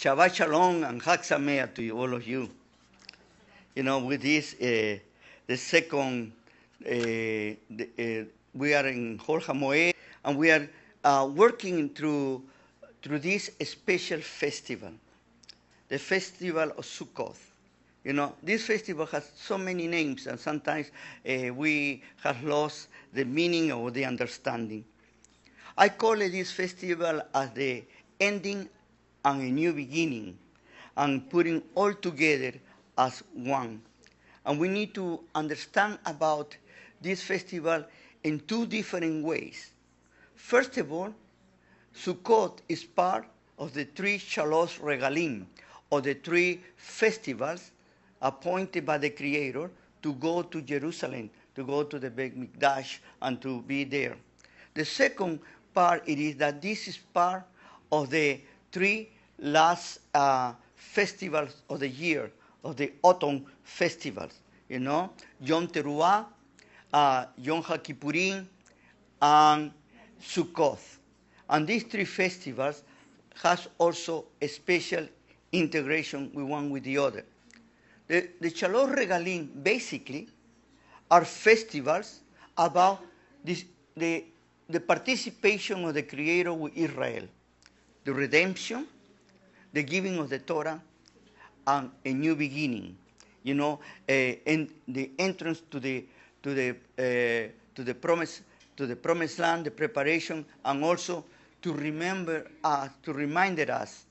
Shabbat Shalom and Chag Sameach to all of you. You know, with this, the second, we are in Chol haMoed, and we are working through this special festival, the festival of Sukkoth. You know, this festival has so many names, and sometimes we have lost the meaning or the understanding. I call this festival as the ending and a new beginning, and putting all together as one. And we need to understand about this festival in two different ways. First of all, Sukkoth is part of the three Shalosh Regalim, or the three festivals appointed by the Creator to go to Jerusalem, to go to the Beit Mikdash, and to be there. The second part it is that this is part of the three last festivals of the year, of the autumn festivals. You know, Yom Teruah, Yom HaKippurim, and Sukkoth. And these three festivals has also a special integration with one with the other. The Shalosh Regalim basically are festivals about this, the participation of the Creator with Israel, the redemption, the giving of the Torah, and a new beginning. You know, and the entrance to the promised land, the preparation, and also to remind us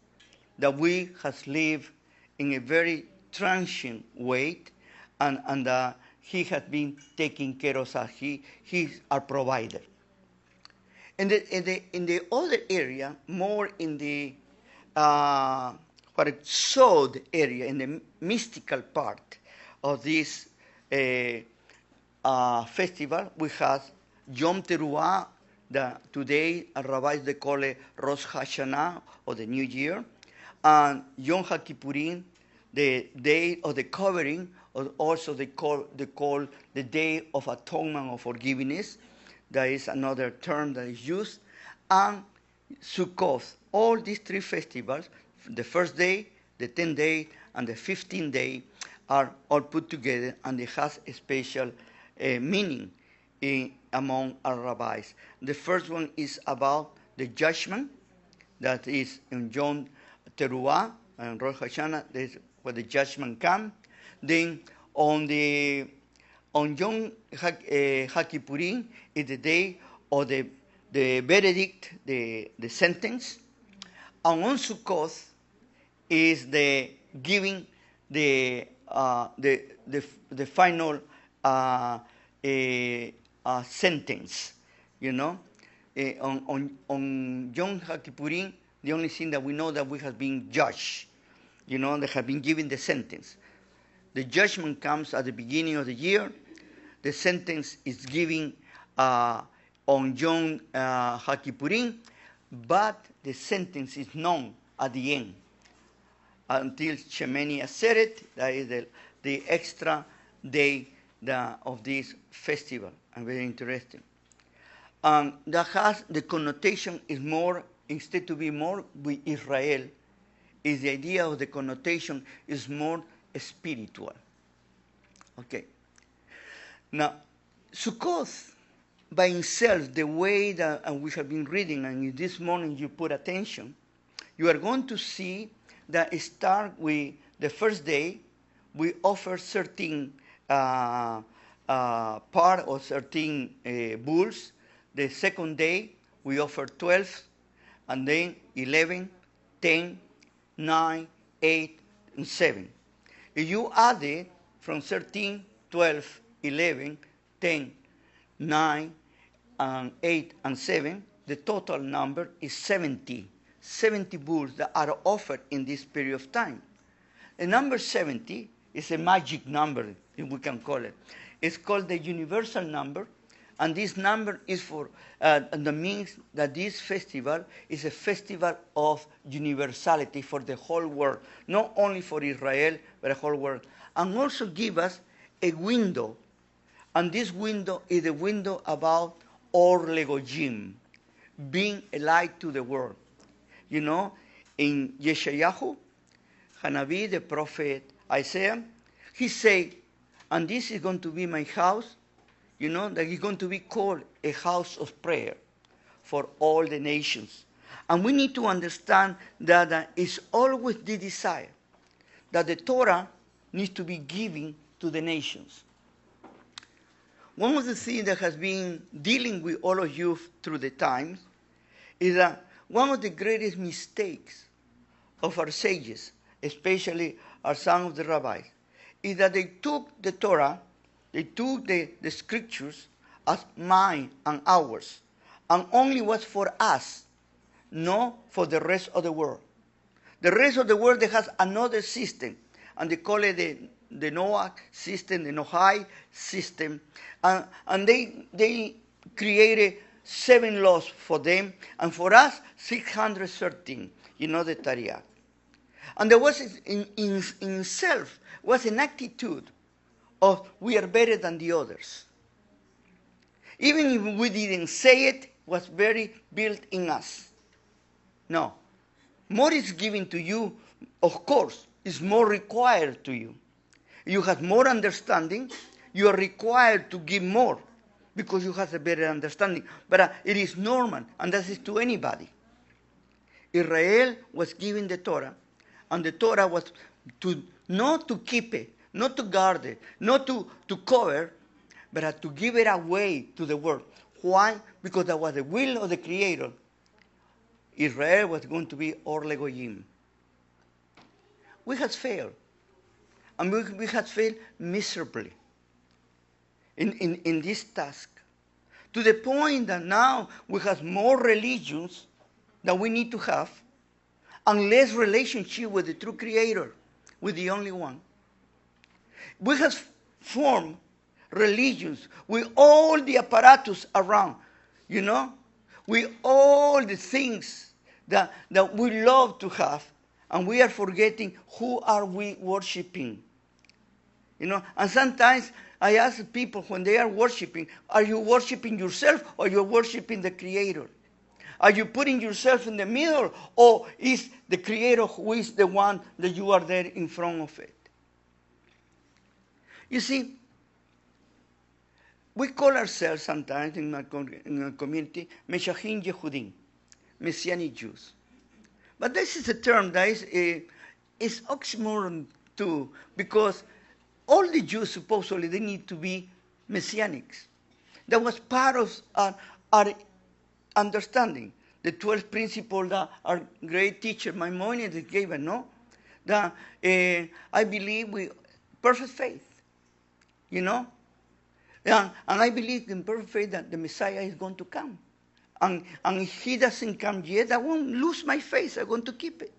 that we have lived in a very transient way, and He has been taking care of us. He's our provider. In the other area, more in the what a Sod area, in the mystical part of this festival, we have Yom Teruah, today rabbis they call it Rosh Hashanah, or the New Year, and Yom HaKippurim, the day of the covering, or also they call the Day of Atonement or Forgiveness. That is another term that is used, and Sukkoth. All these three festivals, the first day, the 10th day, and the 15th day, are all put together, and it has a special meaning among our rabbis. The first one is about the judgment, that is in Yom Teruah and Rosh Hashanah, where the judgment comes. Then on Yom HaKippurim is the day of the verdict, the sentence. And on Sukkoth is the giving the final sentence. You know, on Yom HaKippurim, the only thing that we know that we have been judged. You know, they have been given the sentence. The judgment comes at the beginning of the year. The sentence is given on Yom HaKippurim, but the sentence is known at the end until Shemini Aseret. That is the extra day of this festival, and very interesting. That has the connotation is more, instead to be more with Israel, is the idea of the connotation is more spiritual. Okay. Now, Sukkoth by itself, the way that we have been reading, and this morning you put attention, you are going to see that it starts with the first day, we offer certain part or certain bulls. The second day, we offer 12, and then 11, 10, 9, 8, and 7. If you add it from 13, 12, 11, 10, 9, and 8, and 7, the total number is 70. 70 bulls that are offered in this period of time. The number 70 is a magic number, if we can call it. It's called the universal number, and this number is for, that means that this festival is a festival of universality for the whole world, not only for Israel, but the whole world. And also give us a window, and this window is the window about Or Legojim, being a light to the world. You know, in Yeshayahu, Hanabi, the prophet Isaiah, he said, and this is going to be my house, that it's going to be called a house of prayer for all the nations. And we need to understand that it's always the desire that the Torah needs to be given to the nations. One of the things that has been dealing with all of you through the times is that one of the greatest mistakes of our sages, especially some of the rabbis, is that they took the Torah, they took the scriptures as mine and ours, and only was for us, not for the rest of the world. The rest of the world has another system, and they call it the Noah system, the Noahide system, and they created 7 laws for them, and for us 613. The Tariq. And there was in itself was an attitude of we are better than the others. Even if we didn't say it, was very built in us. No. More is given to you, of course, is more required to you. You have more understanding, you are required to give more because you have a better understanding. But it is normal, and that is to anybody. Israel was given the Torah, and the Torah was not to keep it, not to guard it, not to cover, but to give it away to the world. Why? Because that was the will of the Creator. Israel was going to be Or Legoyim. We had failed. And we had failed miserably in this task. To the point that now we have more religions than we need to have, and less relationship with the true Creator, with the only one. We have formed religions with all the apparatus around, with all the things that we love to have, and we are forgetting who are we worshiping. And sometimes I ask people when they are worshiping, are you worshiping yourself or you're worshiping the Creator? Are you putting yourself in the middle, or is the Creator who is the one that you are there in front of it? You see, we call ourselves sometimes in our community Meshachim Yehudim, Messianic Jews. But this is a term that is oxymoron too, because all the Jews supposedly they need to be Messianics. That was part of our understanding. The 12 principles that our great teacher Maimonides gave us, that I believe with perfect faith, and I believe in perfect faith that the Messiah is going to come. And if he doesn't come yet, I won't lose my faith. I'm going to keep it.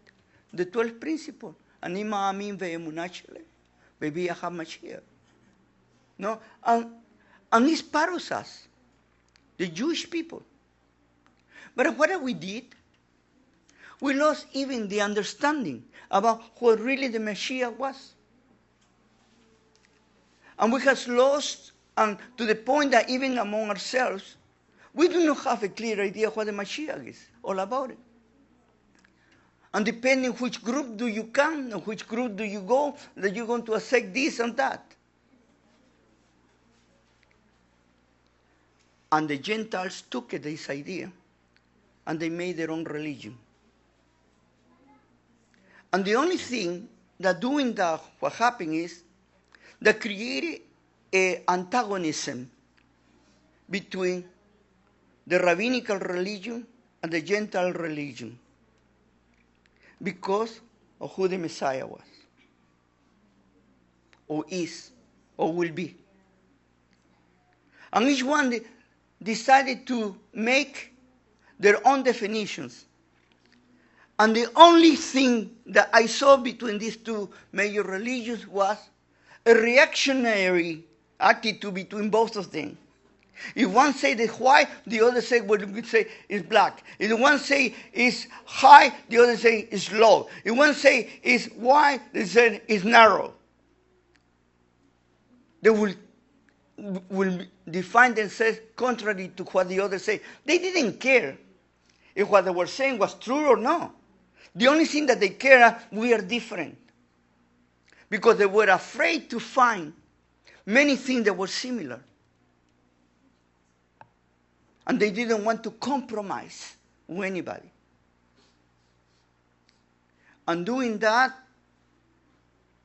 The 12 principles. Ani ma'amin ve'emunah shelem. Maybe I have Shear. And it's part of us, the Jewish people. But what we did, we lost even the understanding about what really the Messiah was. And we have lost, and to the point that even among ourselves, we do not have a clear idea what the Messiah is, all about it. And depending which group do you come, or which group do you go, that you're going to accept this and that. And the Gentiles took this idea, and they made their own religion. And the only thing that doing that, what happened is, that created an antagonism between the rabbinical religion and the Gentile religion because of who the Messiah was, or is, or will be. And each one decided to make their own definitions. And the only thing that I saw between these two major religions was a reactionary attitude between both of them. If one say it's white, the other say what we say is black. If one say is high, the other say is low. If one say is wide, they say is narrow. They will define themselves contrary to what the other say. They didn't care if what they were saying was true or not. The only thing that they care, we are different. Because they were afraid to find many things that were similar. And they didn't want to compromise with anybody. And doing that,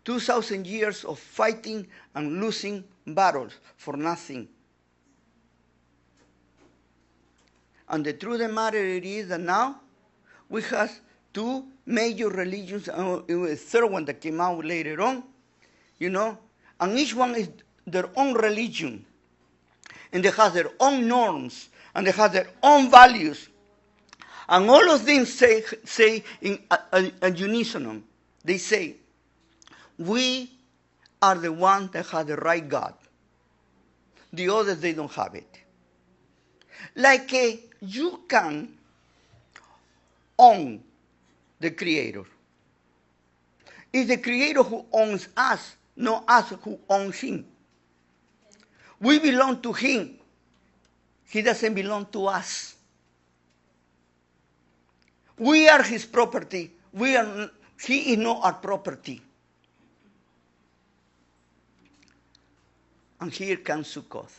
2,000 years of fighting and losing battles for nothing. And the truth of the matter is that now we have two major religions, and a third one that came out later on, and each one is their own religion. And they have their own norms, and they have their own values. And all of them say in a unison, they say, we are the ones that have the right God. The others, they don't have it. Like you can own the Creator. It's the Creator who owns us, not us who owns Him. We belong to Him. He doesn't belong to us. We are His property. He is not our property. And here comes Sukkoth.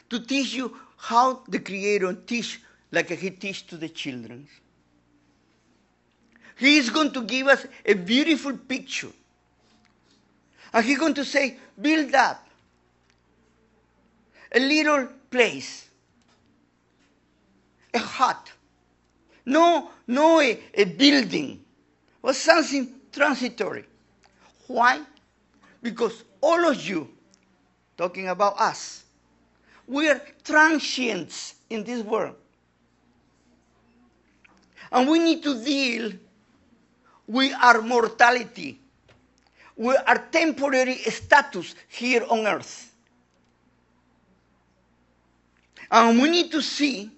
To teach you how the Creator teach like He teaches to the children. He is going to give us a beautiful picture. And He's going to say, build up a little place, a hut. No a building, or something transitory. Why? Because all of you, talking about us, we are transients in this world. And we need to deal with our mortality, with our temporary status here on earth. And we need to see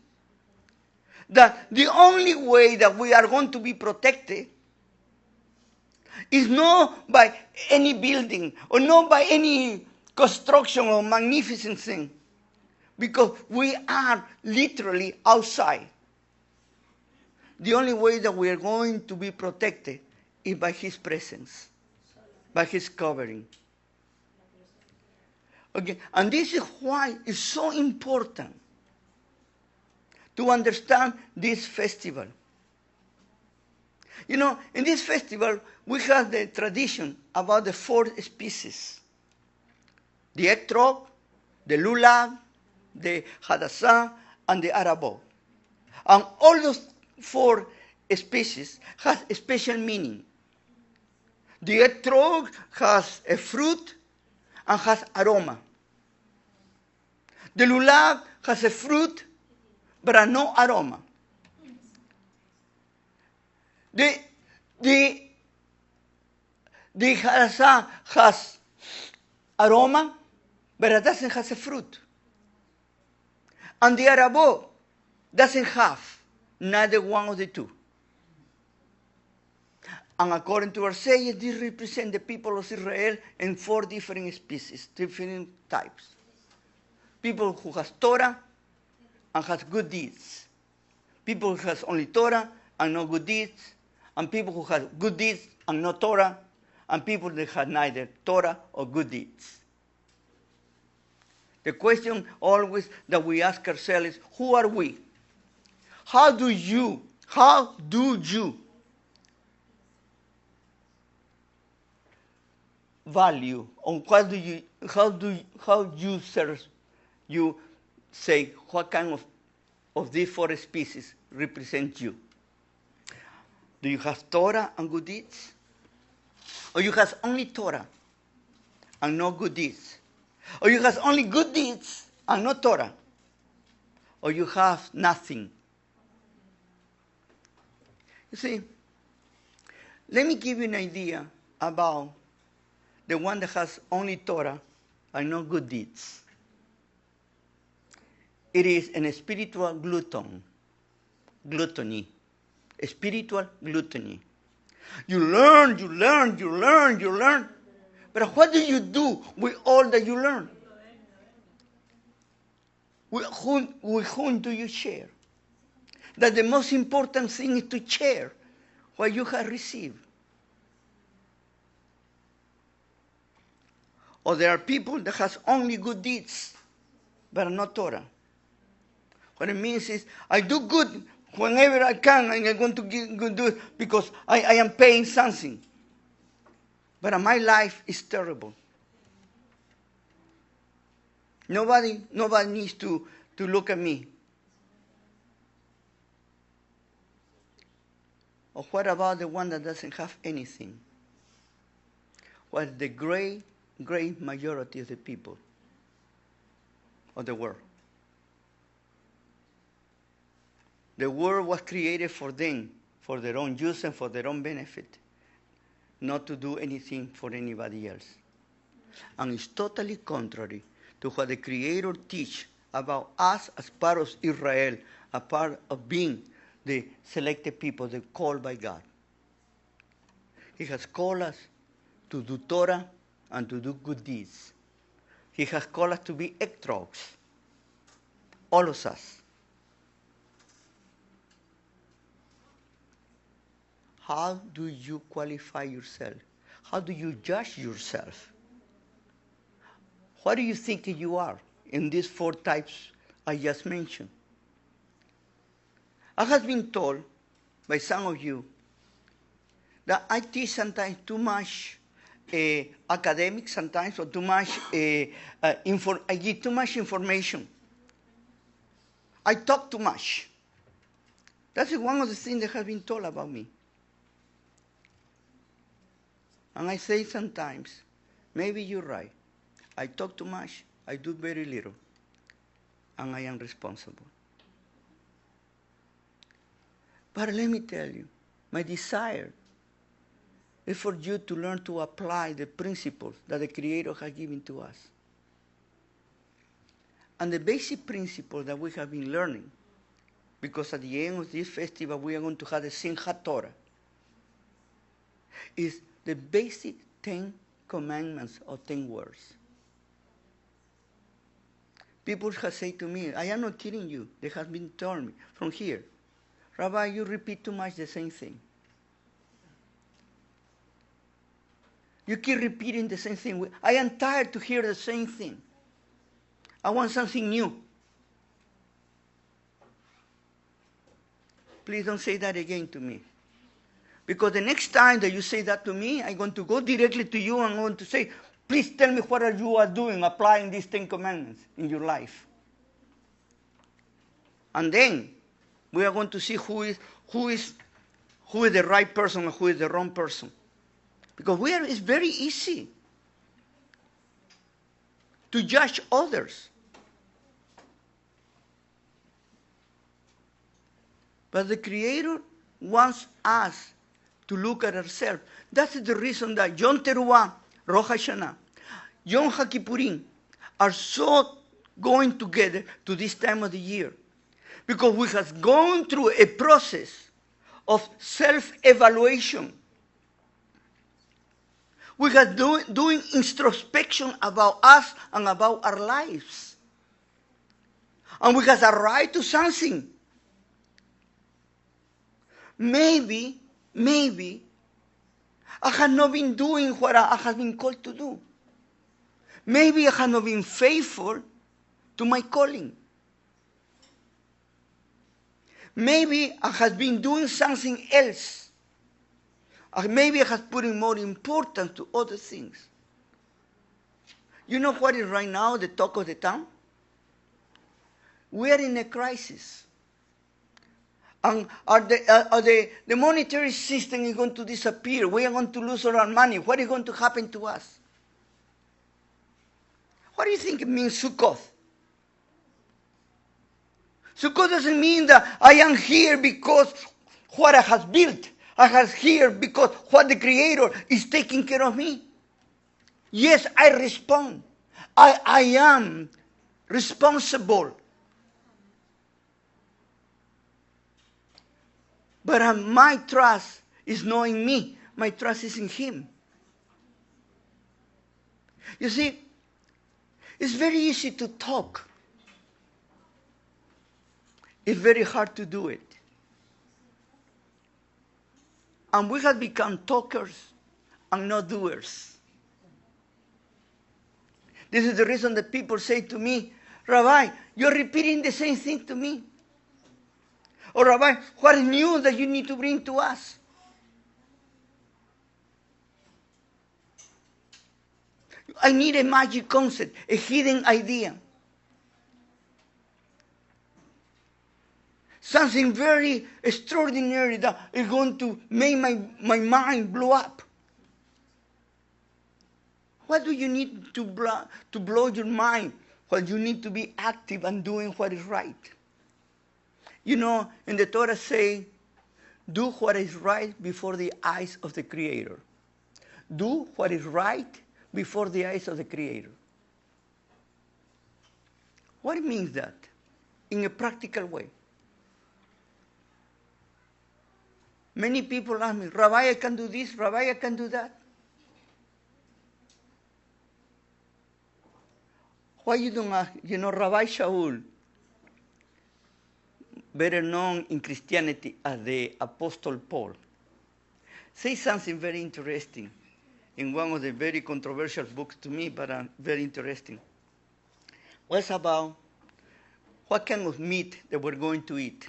that the only way that we are going to be protected is not by any building or not by any construction or magnificent thing, because we are literally outside. The only way that we are going to be protected is by His presence, by His covering. Okay, and this is why it's so important to understand this festival. In this festival, we have the tradition about the 4 species. The etrog, the lulav, the hadassah, and the arabo. And all those 4 species have a special meaning. The etrog has a fruit and has aroma. The lulav has a fruit but no aroma. The hadassah has aroma, but it doesn't have a fruit. And the arabo doesn't have neither one of the two. And according to our saying, this represents the people of Israel in 4 different species, different types. People who has Torah and has good deeds. People who has only Torah and no good deeds. And people who have good deeds and no Torah. And people that have neither Torah or good deeds. The question always that we ask ourselves is, who are we? How do you value, or how you say what kind of these 4 species represent you? Do you have Torah and good deeds? Or you have only Torah and no good deeds? Or you have only good deeds and no Torah? Or you have nothing? You see, let me give you an idea about the one that has only Torah and no good deeds. It is a spiritual gluttony. A spiritual gluttony. You learn. But what do you do with all that you learn? With whom do you share? that the most important thing is to share what you have received. Or there are people that has only good deeds, but not Torah. What it means is, I do good whenever I can, and I'm going to do it because I am paying something. But my life is terrible. Nobody needs to look at me. Or what about the one that doesn't have anything? What the great majority of the people of the world. The world was created for them, for their own use and for their own benefit, not to do anything for anybody else. And it's totally contrary to what the Creator teach about us as part of Israel, a part of being the selected people, the called by God. He has called us to do Torah and to do good deeds. He has called us to be ektrogs, all of us. How do you qualify yourself? How do you judge yourself? What do you think that you are in these 4 types I just mentioned? I have been told by some of you that I teach sometimes too much academic sometimes, or too much, I give too much information. I talk too much. That's one of the things that has been told about me. And I say sometimes, maybe you're right. I talk too much, I do very little, and I am responsible. But let me tell you, my desire is for you to learn to apply the principles that the Creator has given to us. And the basic principle that we have been learning, because at the end of this festival we are going to have the Simchat Torah, is the basic 10 commandments or 10 words. People have said to me, I am not kidding you, they have been telling me from here, Rabbi, you repeat too much the same thing. You keep repeating the same thing. I am tired to hear the same thing. I want something new. Please don't say that again to me. Because the next time that you say that to me, I'm going to go directly to you and I'm going to say, please tell me what you are doing, applying these 10 commandments in your life. And then we are going to see who is the right person and who is the wrong person. Because it's very easy to judge others. But the Creator wants us to look at ourselves. That's the reason that Yom Teruah, Rosh Hashanah, Yom HaKippurim are so going together to this time of the year. Because we have gone through a process of self-evaluation. We have doing introspection about us and about our lives. And we have arrived to something. Maybe I have not been doing what I have been called to do. Maybe I have not been faithful to my calling. Maybe I have been doing something else. Maybe I have put in more importance to other things. You know what is right now the talk of the town? We are in a crisis. And the monetary system is going to disappear. We are going to lose all our money. What is going to happen to us? What do you think it means, Sukkoth? Sukkoth doesn't mean that I am here because what I have built. I am here because what the Creator is taking care of me. Yes, I respond. I am responsible. But my trust is not in me. My trust is in Him. You see, it's very easy to talk. It's very hard to do it. And we have become talkers and not doers. This is the reason that people say to me, Rabbi, you're repeating the same thing to me. Or Rabbi, what is new that you need to bring to us? I need a magic concept, a hidden idea. Something very extraordinary that is going to make my mind blow up. What do you need to blow your mind? Well, you need to be active and doing what is right. You know, in the Torah say, do what is right before the eyes of the Creator. Do what is right before the eyes of the Creator. What means that? In a practical way. Many people ask me, Rabbi, I can do this, Rabbi, I can do that. Why you don't ask? You know, Rabbi Shaul, better known in Christianity as the Apostle Paul, says something very interesting in one of the very controversial books to me, but very interesting. What's about what kind of meat that we're going to eat?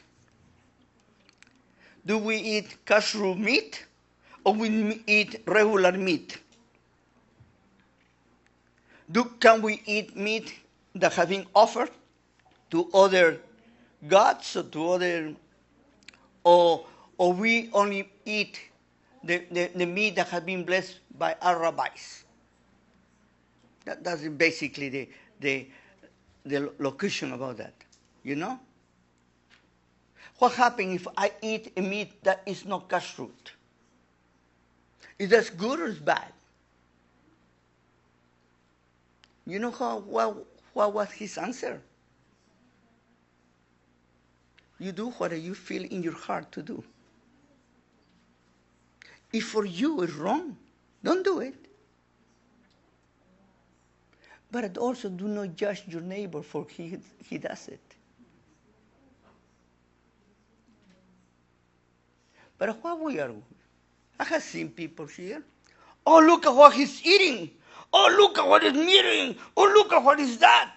Do we eat kosher meat or we eat regular meat? Can we eat meat that has been offered to other gods or to other, or we only eat the meat that has been blessed by our rabbis? That's basically the locution about that, you know? What happens if I eat a meat that is not kashrut? Is that good or is bad? You know what was his answer? You do what you feel in your heart to do. If for you it's wrong, don't do it. But also do not judge your neighbor for he does it. But what we are, I have seen people here. Oh, look at what he's eating. Oh, look at what he's eating. Oh, look at what is that.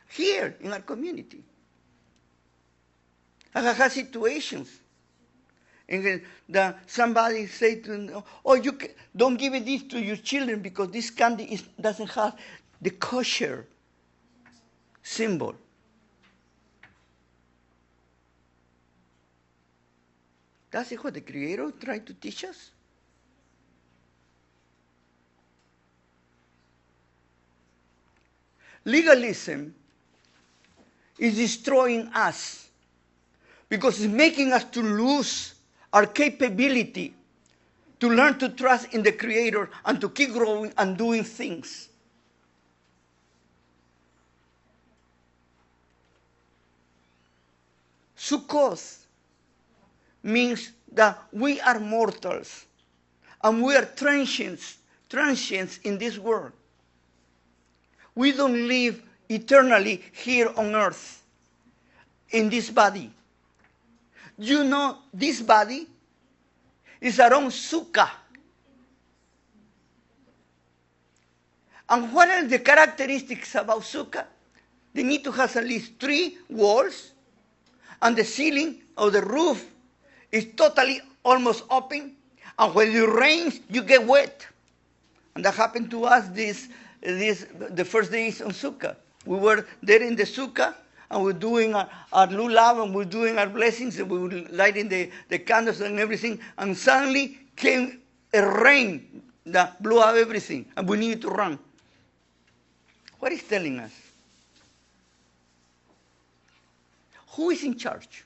Here in our community. I have had situations in that somebody say to them, oh, don't give this to your children because this candy doesn't have the kosher symbol. That's what the Creator tried to teach us. Legalism is destroying us because it's making us to lose our capability to learn to trust in the Creator and to keep growing and doing things. Sukkoth means that we are mortals and we are transients in this world. We don't live eternally here on earth in this body. You know, this body is our own sukkah. And what are the characteristics about sukkah? They need to have at least 3 walls, and the ceiling or the roof is totally almost open. And when it rains, you get wet. And that happened to us the first days on sukkah. We were there in the sukkah, and we're doing our lulav, and we're doing our blessings, and we were lighting the candles and everything. And suddenly came a rain that blew out everything, and we needed to run. What is telling us? Who is in charge?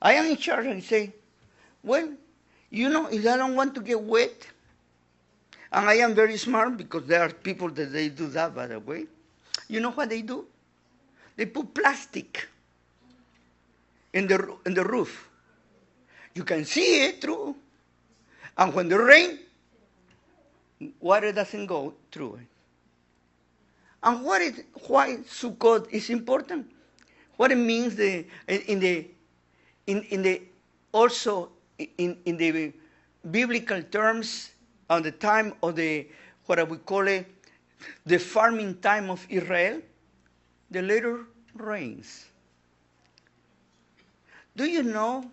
I am in charge, and say, well, you know, if I don't want to get wet, and I am very smart because there are people that they do that, by the way. You know what they do? They put plastic in the roof. You can see it through. And when the rain, water doesn't go through it. And why Sukkoth is important? What it means in the also in the biblical terms, on the time of the, what we call it, the farming time of Israel, the later rains. Do you know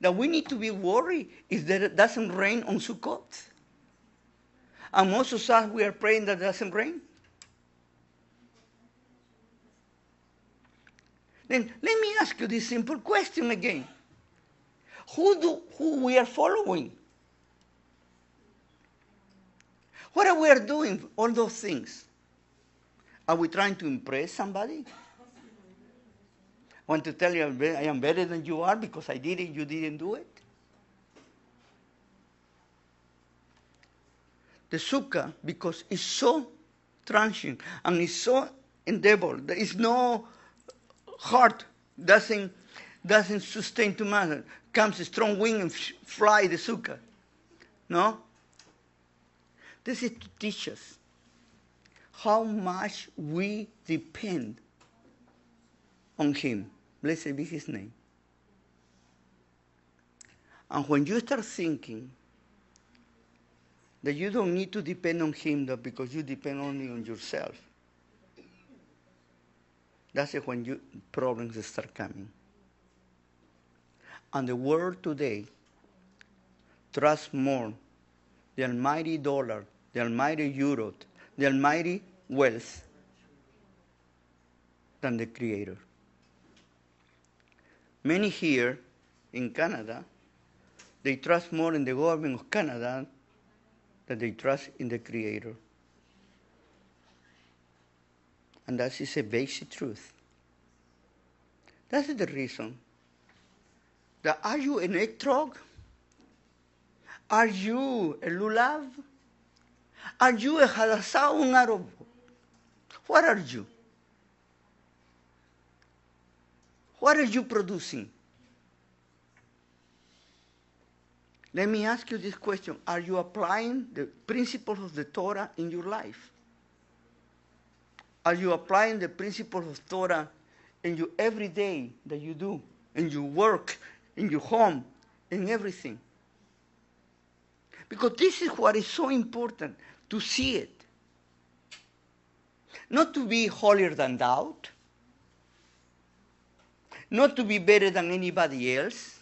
that we need to be worried if it doesn't rain on Sukkoth? And most of us, we are praying that it doesn't rain. Then let me ask you this simple question again. Who we are following? What are we doing, all those things? Are we trying to impress somebody? I want to tell you I am better than you are because I did it, you didn't do it. The sukkah, because it's so transient and it's so endeavor, there is no heart, doesn't sustain to matter. Comes a strong wind and fly the sukkah. No? This is to teach us how much we depend on Him. Blessed be His name. And when you start thinking that you don't need to depend on Him because you depend only on yourself, that's when problems start coming. And the world today trusts more the almighty dollar, the almighty euro, the almighty wealth than the Creator. Many here in Canada, they trust more in the government of Canada than they trust in the Creator. And that is a basic truth. That's the reason that are you an etrog? Are you a lulav? Are you a hadassah or un Arab? What are you? What are you producing? Let me ask you this question. Are you applying the principles of the Torah in your life? Are you applying the principles of Torah in your every day that you do, in your work, in your home, in everything? Because this is what is so important, to see it. Not to be holier than thou, not to be better than anybody else,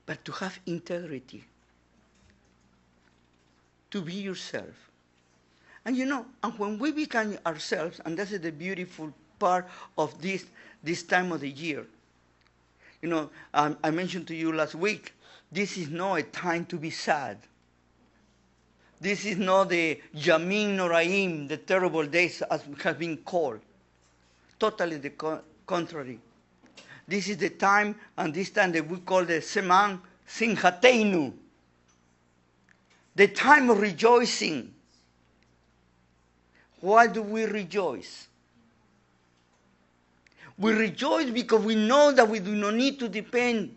but to have integrity, to be yourself. And you know, and when we become ourselves, and that's the beautiful part of this time of the year. You know, I mentioned to you last week, this is not a time to be sad. This is not the Yamim Noraim, the terrible days as have been called. Totally the contrary. This is the time, and this time that we call the Seman Simchateinu, the time of rejoicing. Why do we rejoice? We rejoice because we know that we do not need to depend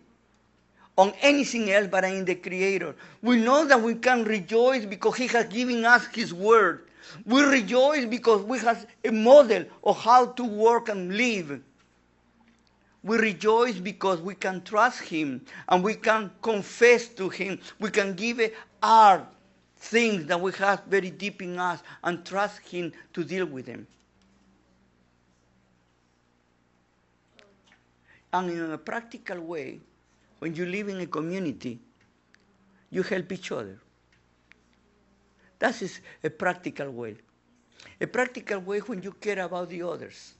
on anything else but in the Creator. We know that we can rejoice because He has given us His Word. We rejoice because we have a model of how to work and live. We rejoice because we can trust Him and we can confess to Him. We can give our things that we have very deep in us and trust Him to deal with them. And in a practical way, when you live in a community, you help each other. That is a practical way. A practical way when you care about the others.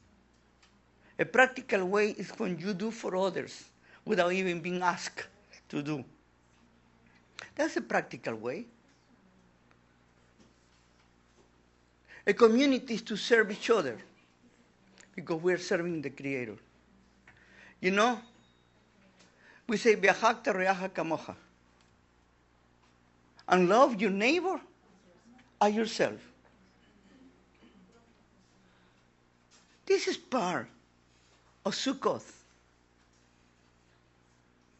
A practical way is when you do for others without even being asked to do. That's a practical way. A community is to serve each other because we're serving the Creator. You know, we say, "Be'ahavta re'acha kamocha," and love your neighbor as yourself. This is part of Sukkoth.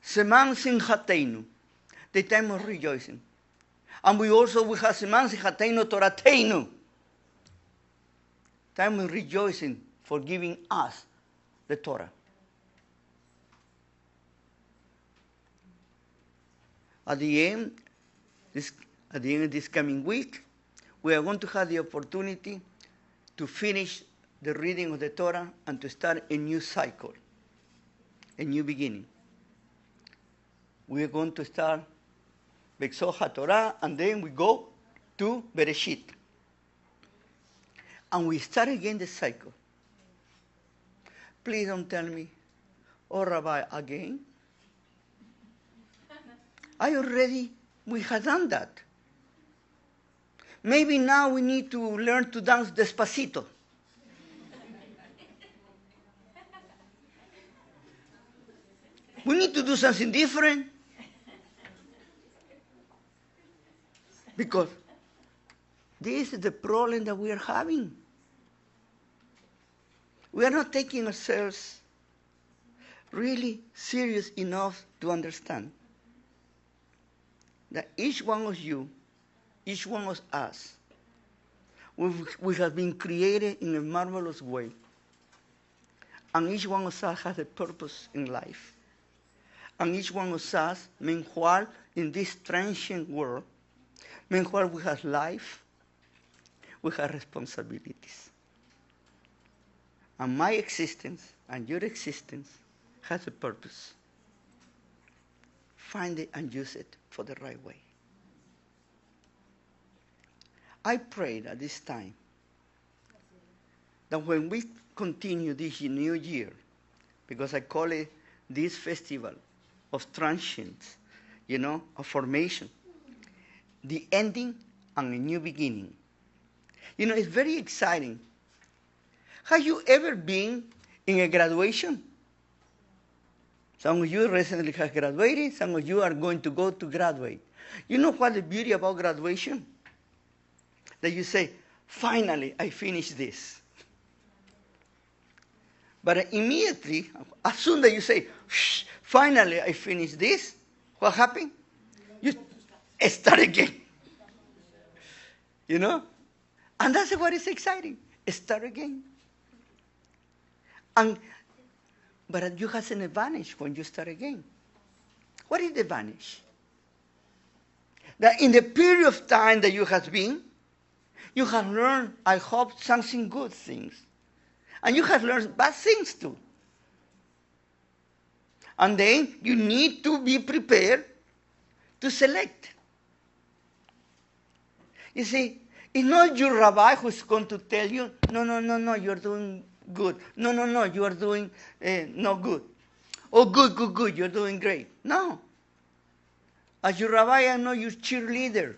Seman Simchateinu, the time of rejoicing. And we have Seman Simchateinu Torateinu, time of rejoicing for giving us the Torah. at the end, at the end of this coming week, we are going to have the opportunity to finish the reading of the Torah and to start a new cycle, a new beginning. We are going to start B'Tzor HaTorah, and then we go to Bereshit. And we start again the cycle. Please don't tell me, oh, Rabbi, again? We have done that. Maybe now we need to learn to dance despacito. We need to do something different. Because this is the problem that we are having. We are not taking ourselves really serious enough to understand that each one of you, each one of us, we have been created in a marvelous way. And each one of us has a purpose in life. And each one of us, meanwhile, in this transient world, meanwhile we have life, we have responsibilities. And my existence and your existence has a purpose. Find it and use it for the right way. I pray at this time that when we continue this new year, because I call it this festival of transience, of formation, the ending and a new beginning. It's very exciting. Have you ever been in a graduation? Some of you recently have graduated. Some of you are going to go to graduate. You know what the beauty about graduation? That you say, finally, I finished this. But immediately, as soon as you say, finally, I finished this, what happened? You start again. And that's what is exciting. Start again. But you have an advantage when you start again. What is the advantage? That in the period of time that you have been, you have learned, I hope, something good things. And you have learned bad things too. And then you need to be prepared to select. You see, it's not your rabbi who's going to tell you, no, you're doing good. No, you are doing not good. Oh, good, you're doing great. No. As your rabbi, I'm not your cheerleader.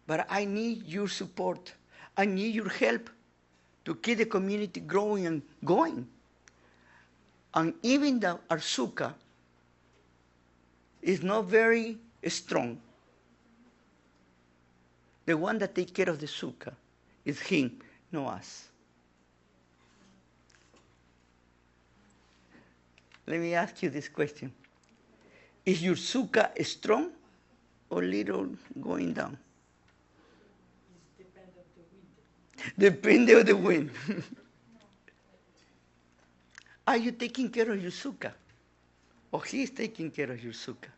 But I need your support. I need your help to keep the community growing and going. And even though our sukkah is not very strong, the one that takes care of the sukkah is him, not us. Let me ask you this question. Is your sukkah strong or little going down? Depending on the wind. Are you taking care of your sukkah? Or he is taking care of your sukkah?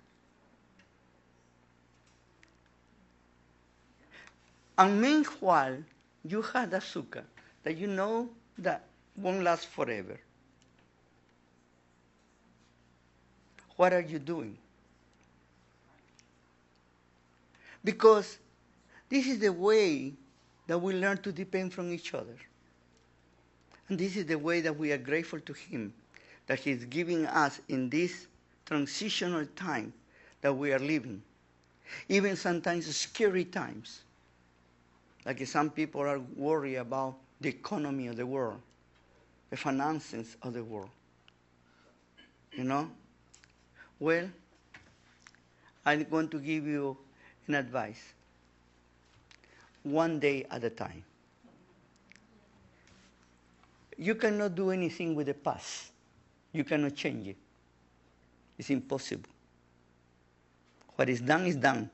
And meanwhile, you have a sukkah that you know that won't last forever. What are you doing? Because this is the way that we learn to depend from each other. And this is the way that we are grateful to him, that he's giving us in this transitional time that we are living. Even sometimes scary times. Like some people are worried about the economy of the world, the finances of the world. Well, I'm going to give you an advice. One day at a time. You cannot do anything with the past. You cannot change it. It's impossible. What is done is done.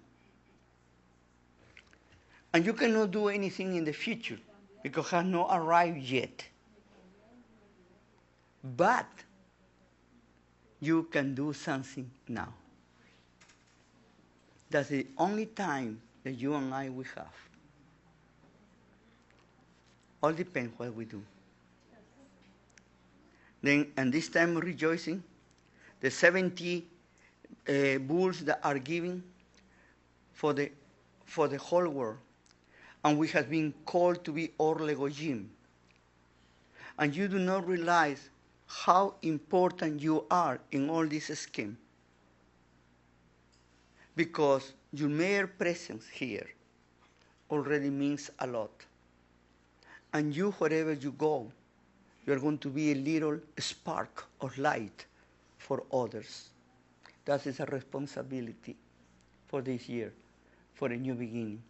And you cannot do anything in the future because it has not arrived yet. But you can do something now. That's the only time that you and I will have. All depends what we do. Then, and this time of rejoicing, the 70 bulls that are given for the whole world. And we have been called to be Orle Goyim. And you do not realize how important you are in all this scheme. Because your mere presence here already means a lot. And you, wherever you go, you're going to be a little spark of light for others. That is a responsibility for this year, for a new beginning.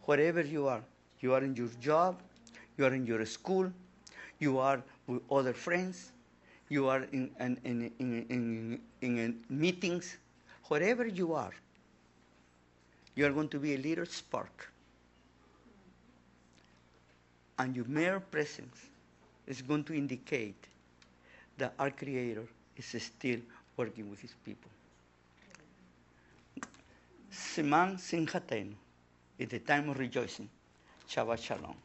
Wherever you are in your job, you are in your school, you are with other friends, you are in meetings, wherever you are going to be a little spark. And your mere presence is going to indicate that our Creator is still working with His people. Siman Simchatenu is the time of rejoicing. Shabbat Shalom.